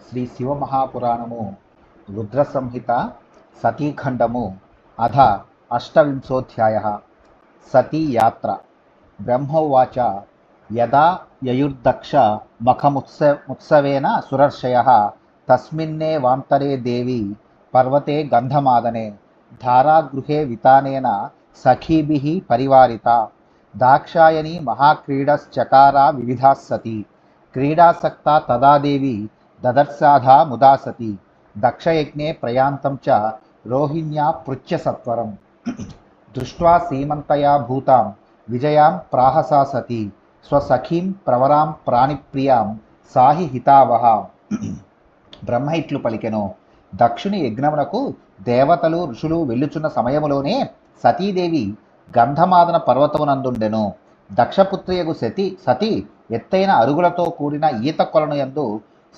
శ్రీ శివమహాపురాణము రుద్ర సంహిత సతీఖండము అధ అష్టవింశోధ్యాయ సతీ యాత్ర. బ్రహ్మోవాచ యదా యయుర్దక్ష మఖముత్సవేన సురర్షయః తస్మిన్నే వాంతరే దేవి పర్వతే గంధమాదనే ధారాగృహే వితానేన సఖీభిః పరివారిత దాక్షాయణీ మహాక్రీడశ్చకారా వివిధాः సతి క్రీడాసక్తా తదా దేవి దదర్శాధా ముదా సతి దక్షయజ్ఞే ప్రయాంతం చ రోహిణ్యా పృచ్ఛ సత్వరం దృష్ట్వా సీమంతయా భూతాం విజయాం ప్రాహసా సతి స్వసఖీం ప్రవరాం ప్రాణిప్రియాం సాహి హితావహ. బ్రహ్మ ఇట్లు పలికెను: దక్షుని యజ్ఞమునకు దేవతలు ఋషులు వెళ్ళుచున్న సమయములోనే సతీదేవి గంధమాదన పర్వతమునందుండెను. దక్షపుత్రియగు సతి ఎత్తైన అరుగులతో కూడిన ఈత కొలను యందు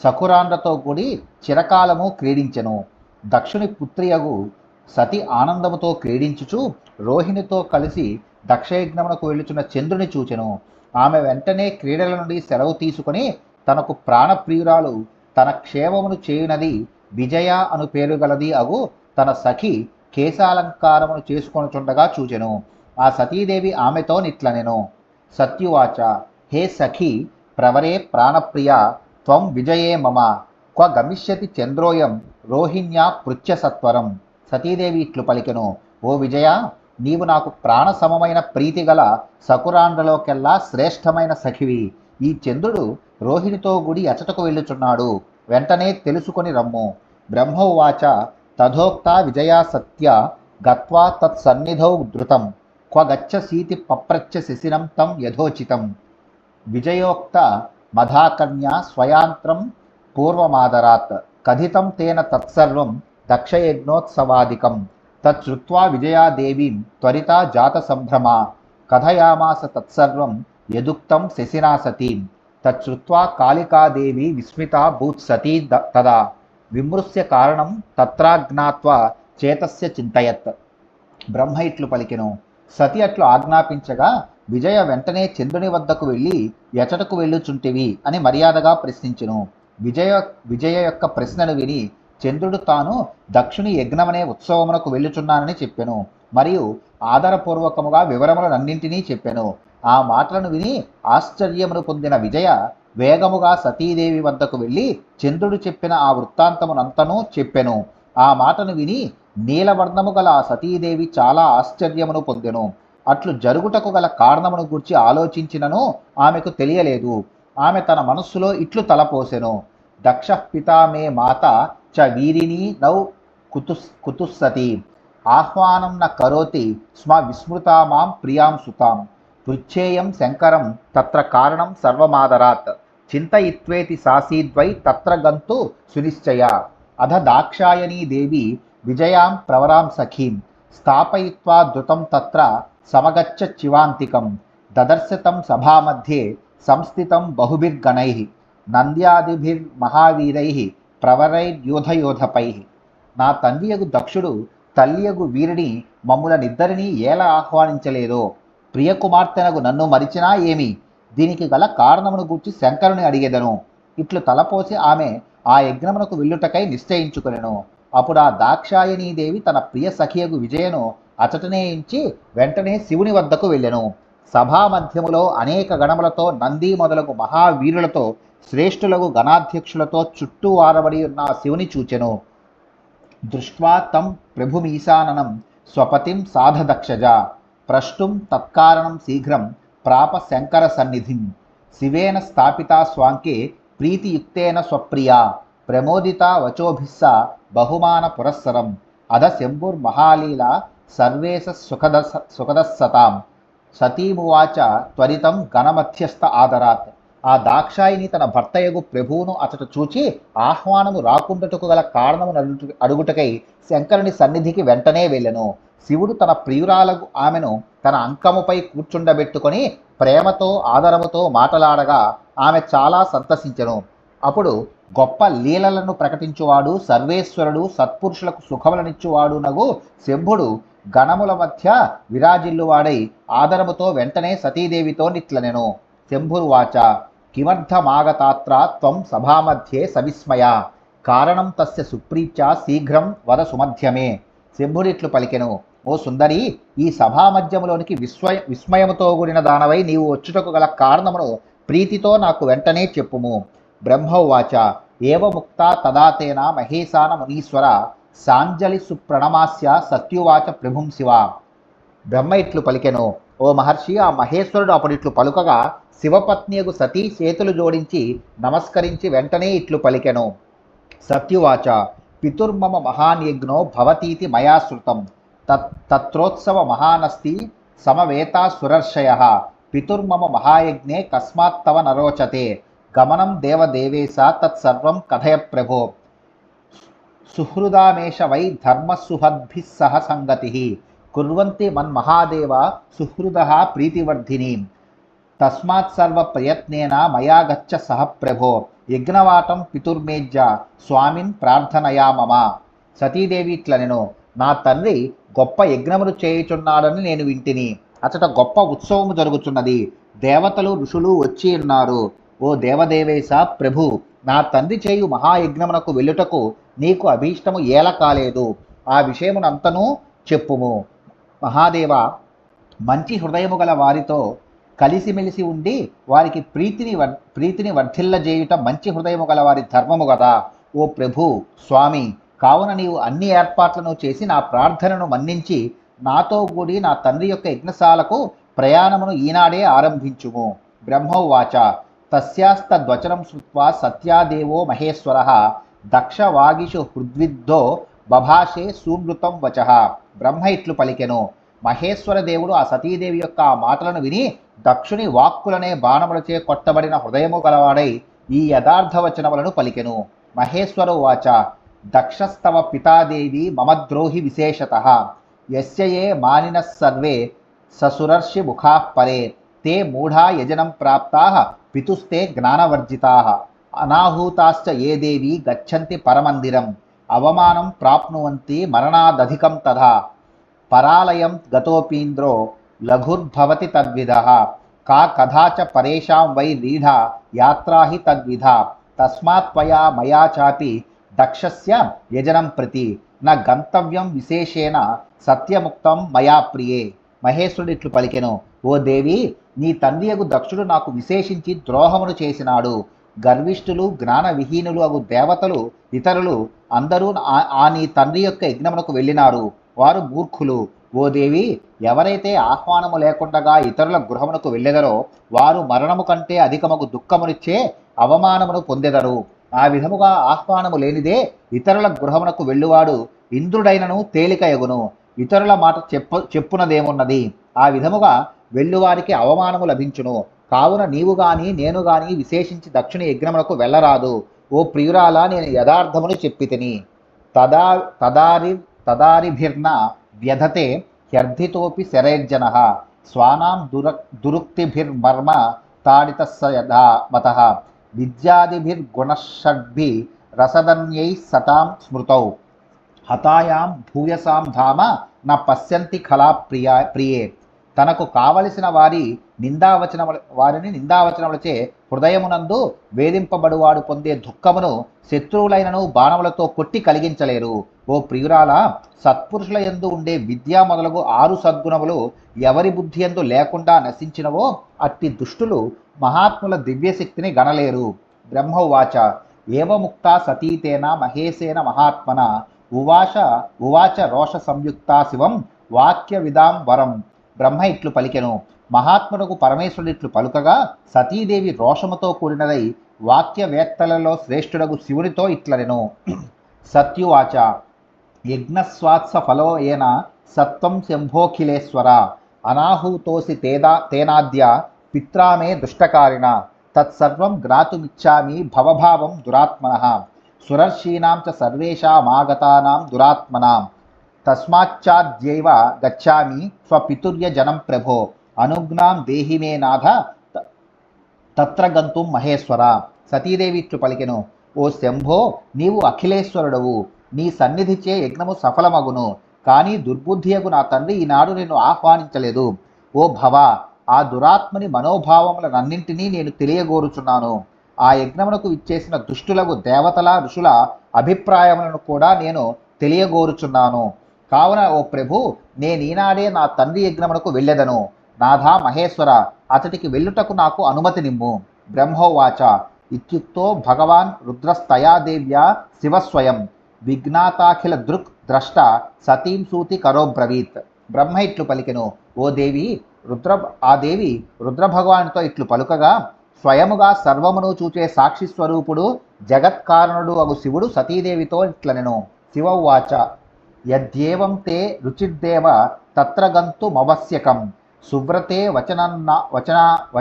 సకురాండ్రతో కూడి చిరకాలము క్రీడించెను. దక్షుని పుత్రియగు సతి ఆనందముతో క్రీడించుచు రోహిణితో కలిసి దక్షయజ్ఞమునకు వెళ్ళుచున్న చంద్రుని చూచెను. ఆమె వెంటనే క్రీడల నుండి సెలవు తీసుకుని తనకు ప్రాణప్రియురాలు తన క్షేమమును చేయునది విజయ అను పేరు గలది అగు తన సఖి కేశాలంకారమును చేసుకొనుచుండగా చూచెను. ఆ సతీదేవి ఆమెతో నిట్లనెను: సత్యువాచ, హే సఖి ప్రవరే ప్రాణప్రియ త్వం విజయే మమ క్వ గమిష్యతి చంద్రోయం రోహిణ్యా పృచ్ఛ సత్వరం. సతీదేవి ఇట్లు పలికెను: ఓ విజయ, నీవు నాకు ప్రాణ సమమైన ప్రీతి గల సకురాండ్రలోకెల్లా శ్రేష్టమైన సఖివి. ఈ చంద్రుడు రోహిణితో గుడి అచటకు వెళ్ళుచున్నాడు, వెంటనే తెలుసుకొని రమ్ము. బ్రహ్మోవాచ తథోక్త విజయా సత్య గత్వా తత్సన్నిధౌ ధృతం క్వ గచ్చసీతి పప్రచ్ఛ శశినం తం యథోచితం. విజయోక్త మధాకన్యా స్వయాంత్రం పూర్వమాదరాత్ కథితం తేన తత్సర్వం దక్షయజ్ఞోత్సవాదికం. తచ్చుత్వా విజయాదేవీం త్వరితా జాత సంభ్రమా కథయామాస తత్సర్వం యదుక్తం శశినా సతీం. తచ్చుత్వా కాళికాదేవి విస్మితా భూత్సతీ తదా విమృశ్య కారణం తత్రాజ్ఞాత్వా చేతస్య చింతయత్. బ్రహ్మ ఇట్లు పలికెను: సతి అట్లు ఆజ్ఞాపించగా విజయ వెంటనే చంద్రుని వద్దకు వెళ్ళి ఎచటకు వెళ్ళుచుంటివి అని మర్యాదగా ప్రశ్నించెను. విజయ యొక్క ప్రశ్నను విని చంద్రుడు తాను దక్షుని యజ్ఞమనే ఉత్సవమునకు వెళ్ళుచున్నానని చెప్పెను. మరియు ఆదరపూర్వకముగా వివరములనన్నింటినీ చెప్పెను. ఆ మాటలను విని ఆశ్చర్యమును పొందిన విజయ వేగముగా సతీదేవి వద్దకు వెళ్ళి చంద్రుడు చెప్పిన ఆ వృత్తాంతమునంతనూ చెప్పెను. ఆ మాటను విని నీలవర్ణము గల ఆ సతీదేవి చాలా ఆశ్చర్యమును పొందెను. అట్లు జరుగుటకు గల కారణమును గూర్చి ఆలోచించినను ఆమెకు తెలియలేదు. ఆమె తన మనస్సులో ఇట్లు తలపోసెను: దక్ష పితా మే మాత చ వీరిని నౌ కుతుస్సతి ఆహ్వానం న కరోతి స్మ విస్మృతా మాం ప్రియాం సుతాం పృచ్ఛేయం శంకరం తత్ర కారణం సర్వమాదరాత్ చింతయిత్వేతి సాసీద్వై తత్ర గంతు సునిశ్చయ. అధ దాక్షాయణీ దేవి విజయాం ప్రవరాం సఖీం స్థాపయిత్వా ధృతం తత్ర సమగచ్చ చివాంతికం దదర్శతం సభామధ్యే సంస్థితం బహుభిర్గణైః నంద్యాదిభిర్మహావీరైః ప్రవరైర్యూధయోధపైః. నా తండ్రియగు దక్షుడు తల్లియగు వీరిని మమ్ములనిద్దరినీ ఏల ఆహ్వానించలేదో, ప్రియకుమార్తెనగు నన్ను మరిచినా ఏమి? దీనికి గల కారణమును గూర్చి శంకరుని అడిగెదను. ఇట్లు తలపోసి ఆమె ఆ యజ్ఞమునకు వెళ్ళుటకై నిశ్చయించుకొనెను. అప్పుడు ఆ దాక్షాయణీదేవి తన ప్రియ సఖియగు విజయను అచటనే ఇంచి వెంటనే శివుని వద్దకు వెళ్ళెను. సభామధ్యములో అనేక గణములతో నంది మొదలగు మహావీరులతో శ్రేష్ఠులగు గణాధ్యక్షులతో చుట్టూ వారబడి ఉన్న శివుని చూచెను. దృష్ట్వా తం ప్రభుమీశాననం స్వపతిం సాధదక్షజ ప్రష్టుం తత్కారణం శీఘ్రం ప్రాప శంకర సన్నిధిం. శివేన స్థాపితా స్వాంకే ప్రీతియుక్తేన స్వప్రియా ప్రమోదితా వచోభిస్స బహుమాన పురస్సరం. అధ శంభుర్మహాలీలా సర్వేశ సుఖదస్సతాం. సతీమువాచ త్వరితం గణమధ్యస్థ ఆదరాత్. ఆ దాక్షాయిని తన భర్తయగు ప్రభువును అతడు చూచి ఆహ్వానము రాకుండాటకు గల కారణమును అడుగుటకై శంకరుని సన్నిధికి వెంటనే వెళ్ళెను. శివుడు తన ప్రియురాలకు ఆమెను తన అంకముపై కూర్చుండబెట్టుకొని ప్రేమతో ఆదరముతో మాటలాడగా ఆమె చాలా సంతసించెను. అప్పుడు గొప్ప లీలలను ప్రకటించువాడు, సర్వేశ్వరుడు, సత్పురుషులకు సుఖములనిచ్చువాడు నగు శంభుడు గణముల మధ్య విరాజిల్లువాడై ఆదరముతో వెంటనే సతీదేవితో నిట్లనెను: శంభుర్వాచ కిమర్థమాగతాత్ర త్వం సభామధ్యే సవిస్మయ కారణం తస్య సుప్రీత్యా శీఘ్రం వద సుమధ్యమే. శంభుడిట్లు పలికెను, ఓ సుందరి, ఈ సభామధ్యములోనికి విస్మయముతో కూడిన దానవై నీవు వచ్చుటకు గల కారణమును ప్రీతితో నాకు వెంటనే చెప్పుము. బ్రహ్మోవాచ ఏవముక్త తదాతేన మహేశాన మునీశ్వర సాంజలి సుప్రణమాస్య సత్యువాచ ప్రభుం శివ. బ్రహ్మ ఇట్లు పలికెను, ఓ మహర్షి, ఆ మహేశ్వరుడు అప్పుడిట్లు పలుకగా శివపత్నియగు సతీ చేతులు జోడించి నమస్కరించి వెంటనే ఇట్లు పలికెను. సత్యువాచ పితుర్మమ మహాన్యజ్ఞో భవతీతి మయా శృతం తత్రోత్సవ మహానస్తి సమవేతా సురర్షయ పితుర్మమ మహాయజ్ఞే కస్మాత్తవ నరోచతే గమనం దేవదేవేశ తత్సర్వం కథయ ప్రభో. సుహృదామేష వై ధర్మసుహద్భిः సహ సంగతి కుర్వంతి మన్మహాదేవ సుహృదః ప్రీతివర్ధిని తస్మాత్ సర్వ ప్రయత్నేన మయా గచ్చ సహ ప్రభో యజ్ఞవాటం పితుర్మేజ్య స్వామిన్ ప్రార్థనయా మమ. సతీదేవి ఇట్లనెను, నా తండ్రి గొప్ప యజ్ఞములు చేయుచున్నాడని నేను వింటిని. అచట గొప్ప ఉత్సవము జరుగుతున్నది. దేవతలు ఋషులు వచ్చి ఉన్నారు. ఓ దేవదేవేశ ప్రభు, నా తండ్రి చేయు మహాయజ్ఞమునకు వెళ్ళుటకు నీకు అభీష్టము ఏల కాలేదు. ఆ విషయమునంతనూ చెప్పుము. మహాదేవ, మంచి హృదయము గల వారితో కలిసిమెలిసి ఉండి వారికి ప్రీతిని వర్ధిల్లజేయుట మంచి హృదయము గల వారి ధర్మము కదా. ఓ ప్రభు స్వామి, కావున నీవు అన్ని ఏర్పాట్లను చేసి నా ప్రార్థనను మన్నించి నాతో కూడి నా తండ్రి యొక్క యజ్ఞశాలకు ప్రయాణమును ఈనాడే ఆరంభించుము. బ్రహ్మోవాచ తస్యాస్తద్వచనం శ్రుత్వా సత్యాదేవో మహేశ్వర దక్షవాగిషు హృద్విద్ధో బభాషే సూనృతం వచః. బ్రహ్మ ఇట్లు పలికెను, మహేశ్వర దేవుడు ఆ సతీదేవి యొక్క ఆ మాటలను విని దక్షుని వాక్కులనే బాణములచే కొట్టబడిన హృదయము గలవాడై ఈ యథార్థవచనములను పలికెను. మహేశ్వర వాచ దక్షస్తవ పితాదేవి మమ ద్రోహి విశేషతః యస్య ఏ మానినః సర్వే ససురర్షి ముఖాః పరే తే మూఢా యజనం ప్రాప్తాః పితుస్తే జ్ఞానవర్జితాః అనాహూతాశ్చ ఏ దేవి గచ్చంతి పరమందిరం అవమానం ప్రాప్నువంతి మరణాదధికం తథా పరాలయం గతోపీంద్రో లఘుర్భవతి తద్విధః కా కథాచ పరేషాం వై లీఢా యాత్రా హి తద్విధా తస్మాత్ త్వయా మయా చాపి దక్షస్య యజనం ప్రతి న గంతవ్యం విశేషేణ సత్యముక్తం మయా ప్రియే. మహేశ్వరుడు ఇట్లు పలికెను, ఓ దేవి, నీ తండ్రియగు దక్షుడు నాకు విశేషించి ద్రోహమును చేసినాడు. గర్విష్ఠులు జ్ఞాన విహీనులు అగు దేవతలు ఇతరులు అందరూ ఆ నీ తండ్రి యొక్క యజ్ఞమునకు వెళ్ళినారు. వారు మూర్ఖులు. ఓ దేవి, ఎవరైతే ఆహ్వానము లేకుండగా ఇతరుల గృహమునకు వెళ్ళెదరో వారు మరణము కంటే అధికమగు దుఃఖమునిచ్చే అవమానమును పొందెదరు. ఆ విధముగా ఆహ్వానము లేనిదే ఇతరుల గృహమునకు వెళ్ళువాడు ఇంద్రుడైనను తేలిక ఎగును. ఇతరుల మాట చెప్పునదేమున్నది. ఆ విధముగా వెళ్ళువారికి అవమానము లభించును. కావున నీవు గాని నేను గాని విశేషించి దక్షిణ యజ్ఞమునకు వెళ్ళరాదు. ఓ ప్రియురాలా, నేను యథార్థమును చెప్పితిని. తదారిభిర్న వ్యధతే హ్యర్థితోపి శరైర్జనః స్వానాం దురుక్తిభిర్మర్మ తాడితస్స యథా మతః విద్యాదిభిర్గుణషడ్భి రసదన్యై సతాం స్మృతౌ హతాయాం భూయసాం ధామ న పశ్యంతి కళా ప్రియే. తనకు కావలసిన వారిని నిందావచనములచే హృదయమునందు వేధింపబడువాడు పొందే దుఃఖమును శత్రువులైనను బాణములతో కొట్టి కలిగించలేరు. ఓ ప్రియురాల, సత్పురుషుల యందు ఉండే విద్య మొదలగు 6 సద్గుణములు ఎవరి బుద్ధి యందు లేకుండా నశించినవో అట్టి దుష్టులు మహాత్ముల దివ్యశక్తిని గణలేరు. బ్రహ్మోవాచ ఏవముక్తా సతీతేన మహేశేన మహాత్మన ఉవాచ రోష సంయుక్తా శివం వాక్య విదాం వరం. బ్రహ్మ ఇట్లు పలికెను, మహాత్మునకు పరమేశ్వరుడు ఇట్లు పలుకగా సతీదేవి రోషముతో కూడినదై వాక్యవేత్తలలో శ్రేష్ఠుడగు శివునితో ఇట్లనెను. సత్యువాచ యజ్ఞస్వాత్స ఫలో ఏన సత్వం శంభోఖిలేశ్వర అనాహూతోసి తేనాద్య పిత్రామే దుష్టకారిణ తత్సర్వం జ్ఞాతుమిచ్చామి భవభావం దురాత్మనః సురర్షీణాం చ సర్వేషామాగతానాం దురాత్మనాం తస్మాచ్చాద్యైవ గచ్చామి స్వపితుర్యజనం ప్రభో అనుజ్ఞాం దేహి మే నాథ తత్ర గంతుం మహేశ్వర. సతీదేవి ఇట్లు పలికెను, ఓ శంభో, నీవు అఖిలేశ్వరుడవు. నీ సన్నిధిచే యజ్ఞము సఫలమగును. కానీ దుర్బుద్ధియగు నా తండ్రి ఈనాడు నిన్ను ఆహ్వానించలేదు. ఓ భవ, ఆ దురాత్మని మనోభావములనన్నింటినీ నేను తెలియగోరుచున్నాను. ఆ యజ్ఞమునకు ఇచ్చేసిన దుష్టులకు దేవతల ఋషుల అభిప్రాయములను కూడా నేను తెలియగోరుచున్నాను. కావున ఓ ప్రభు, నేనీనాడే నా తండ్రి యజ్ఞమునకు వెళ్ళెదను. నాథా మహేశ్వర, అతడికి వెళ్ళుటకు నాకు అనుమతి నిమ్ము. బ్రహ్మోవాచ ఇత్యుక్తో భగవాన్ రుద్రస్తయా దేవ్యా శివస్వయం విజ్ఞాతాఖిల దృక్ ద్రష్ట సతీం సూతి కరోబ్రవీత్. బ్రహ్మ ఇట్లు పలికెను, ఓ దేవి ఆ దేవి రుద్రభగవానుతో ఇట్లు పలుకగా, స్వయముగా సర్వమును చూచే సాక్షి స్వరూపుడు జగత్కారణుడు అగు శివుడు సతీదేవితో ఇట్లనెను. శివ ఉవాచ యద్యేవం తే రుచిర్దేవ తత్ర గంతుమవశ్యకం సువ్రతే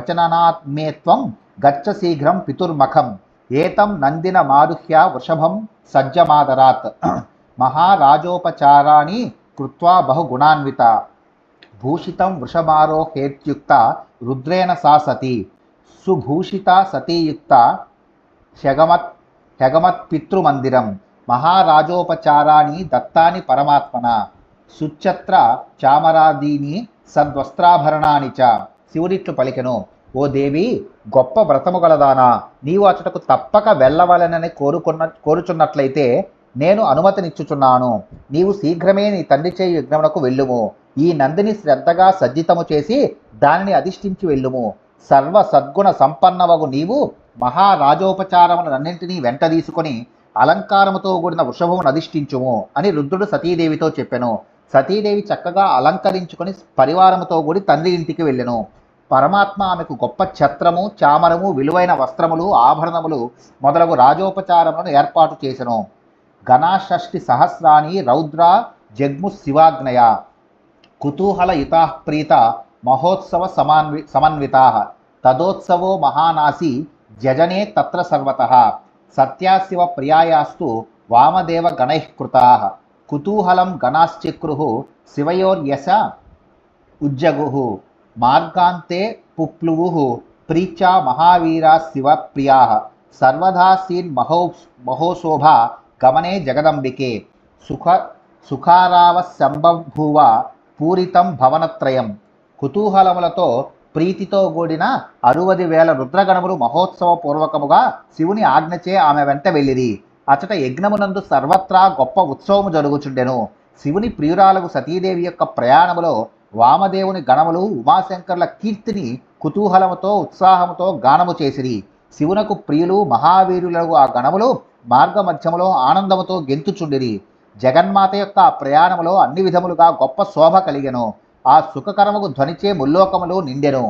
వచననాత్మేత్వం గచ్చ శీఘ్రం పితుర్మఖం ఏతం నందిన మారుహ్య వృషభం సజ్జమాదరాత్. మహారాజోపచారాణి కృత్వా బహుగుణాన్విత భూషితం వృషభారోహేత్యుక్త రుద్రేణ సా సతీ సుభూషిత సతీయుక్త హెగమత్పితృమందిరం మహారాజోపచారాన్ని దత్తాని పరమాత్మన సుచ్చత్ర చామరాదీని సద్వస్త్రాభరణాని చ. శివుడిట్లు పలికెను, ఓ దేవి, గొప్ప వ్రతము గలదానా, నీవు అచటకు తప్పక వెళ్ళవలనని కోరుచున్నట్లయితే నేను అనుమతినిచ్చుచున్నాను. నీవు శీఘ్రమే నీ తండ్రి చేయి యజ్ఞమునకు వెళ్ళుము. ఈ నందిని శ్రద్ధగా సజ్జితము చేసి దానిని అధిష్ఠించి వెళ్ళుము. సర్వ సద్గుణ సంపన్నవగు నీవు మహారాజోపచారములన్నింటినీ వెంట తీసుకొని అలంకారముతో కూడిన వృషభమును అధిష్ఠించుము అని రుద్రుడు సతీదేవితో చెప్పెను. సతీదేవి చక్కగా అలంకరించుకొని పరివారముతో కూడి తండ్రి ఇంటికి వెళ్ళెను. పరమాత్మ ఆమెకు గొప్ప ఛత్రము, చామరము, విలువైన వస్త్రములు, ఆభరణములు మొదలగు రాజోపచారములను ఏర్పాటు చేసెను. గణాషష్ఠి సహస్రాని రౌద్ర జగ్ము శివాగ్నయ కుతూహలయుతా ప్రీత మహోత్సవ సమన్వితా తదోత్సవో మహానాసి జజనే తత్ర సర్వతః సత్యాశివ ప్రియాయాస్తు వామదేవ గణైః కృతాః కుతూహలం గణాశ్చక్రుః శివయోర్యశ ఉజ్జగుః మార్గాంతే పుప్లువుః ప్రీత్యా మహావీరా శివ ప్రియాః సర్వదా సీన్ మహోశోభా గమనే జగదంబికే సుఖారావ సంబభూవ పూరితం భవనత్రయం. కుతూహలములతో ప్రీతితో కూడిన 60,000 రుద్రగణములు మహోత్సవ పూర్వకముగా శివుని ఆజ్ఞచే ఆమె వెంట వెళ్ళిరి. అచట యజ్ఞమునందు సర్వత్రా గొప్ప ఉత్సవము జరుగుచుండెను. శివుని ప్రియురాలకు సతీదేవి యొక్క ప్రయాణములో వామదేవుని గణములు ఉమాశంకరుల కీర్తిని కుతూహలముతో ఉత్సాహముతో గానము చేసిరి. శివునకు ప్రియులు మహావీరులకు ఆ గణములు మార్గమధ్యములో ఆనందముతో గెంతుచుండిరి. జగన్మాత యొక్క ఆ ప్రయాణములో అన్ని విధములుగా గొప్ప శోభ కలిగెను. ఆ సుఖకరముకు ధ్వనిచే ముల్లోకములు నిండెను.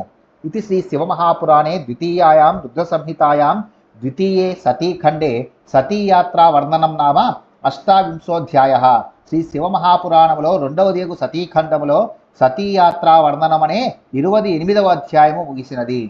ఇది శ్రీ శివమహాపురాణే ద్వితీయాయాం రుద్రసంహితాయాం ద్వితీయే సతీఖండే సతీయాత్రా వర్ణనం నామ 28వ. శ్రీ శివమహాపురాణములో 2వ సతీఖండములో సతీయాత్రా వర్ణనమనే 28వ అధ్యాయము ముగిసినది.